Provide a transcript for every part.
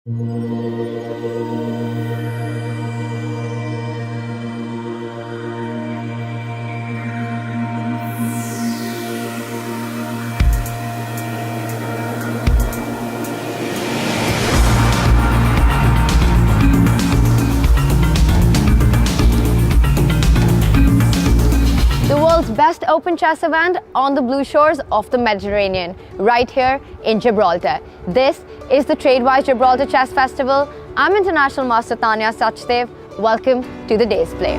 The world's best open chess event on the blue shores of the Mediterranean, right here in Gibraltar. This is the TradeWise Gibraltar Chess Festival. I'm International Master Tanya Sachdev. Welcome to the day's play.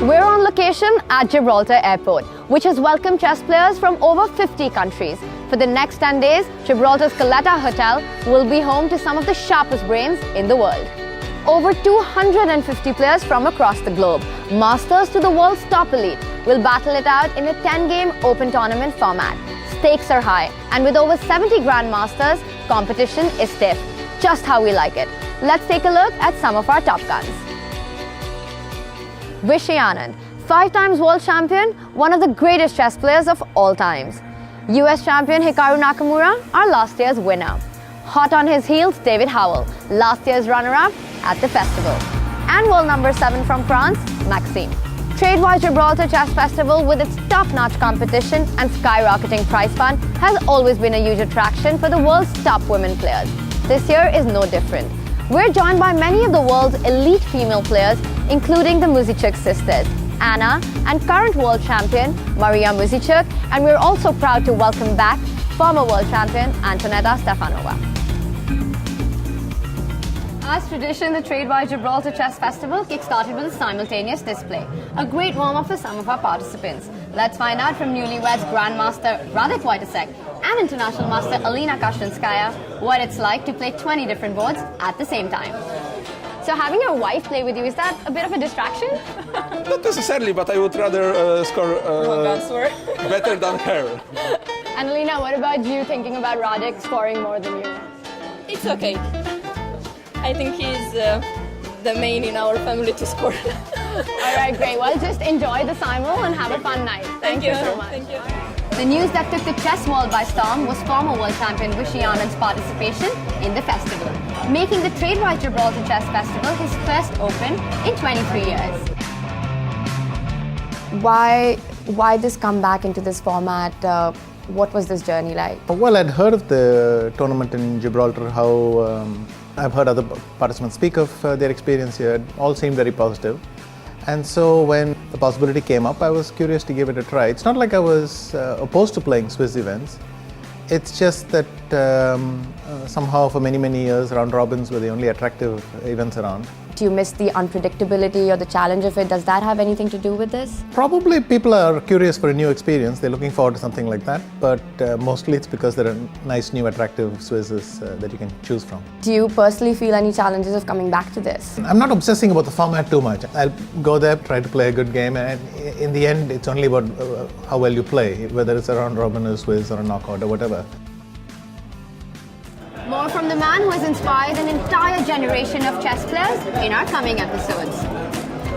We're on location at Gibraltar Airport, which has welcomed chess players from over 50 countries. For the next 10 days, Gibraltar's Caleta Hotel will be home to some of the sharpest brains in the world. Over 250 players from across the globe, masters to the world's top elite, will battle it out in a 10-game open tournament format. Stakes are high, and with over 70 grandmasters, competition is stiff, just how we like it. Let's take a look at some of our top guns. Vishy Anand, 5 times world champion, one of the greatest chess players of all times. US champion Hikaru Nakamura, our last year's winner. Hot on his heels, David Howell, last year's runner-up at the festival. And world number 7 from France, Maxime. TradeWise Gibraltar Chess Festival, with its top-notch competition and skyrocketing prize fund, has always been a huge attraction for the world's top women players. This year is no different. We're joined by many of the world's elite female players, including the Muzychuk sisters, Anna and current world champion Maria Muzychuk, and we're also proud to welcome back former world champion Antonetta Stefanova. As tradition, the TradeWise Gibraltar Chess Festival kick-started with a simultaneous display, a great warm-up for some of our participants. Let's find out from newlyweds Grandmaster Radek Wojtaszek and International Master Alina Kashlinskaya what it's like to play 20 different boards at the same time. So having your wife play with you, is that a bit of a distraction? Not necessarily, but I would rather score better than her. And Alina, what about you thinking about Radek scoring more than you? It's okay. I think he's the main in our family to score. All right, great. Well, just enjoy the simul and have a fun night. Thank you so much. Thank you. The news that took the chess world by storm was former world champion Vishy Anand's participation in the festival, making the TradeWise Gibraltar Chess Festival his first open in 23 years. Why this comeback into this format? What was this journey like? Well, I'd heard of the tournament in Gibraltar, how I've heard other participants speak of their experience here. It all seemed very positive. And so when the possibility came up, I was curious to give it a try. It's not like I was opposed to playing Swiss events. It's just that somehow for many, many years, round robins were the only attractive events around. Do you miss the unpredictability or the challenge of it? Does that have anything to do with this? Probably people are curious for a new experience. They're looking forward to something like that. But mostly it's because there are nice, new, attractive Swisses that you can choose from. Do you personally feel any challenges of coming back to this? I'm not obsessing about the format too much. I'll go there, try to play a good game, and in the end, it's only about how well you play, whether it's a round robin or Swiss or a knockout or whatever. More from the man who has inspired an entire generation of chess players in our coming episodes.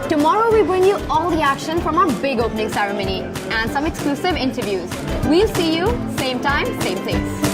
Tomorrow we bring you all the action from our big opening ceremony and some exclusive interviews. We'll see you same time, same place.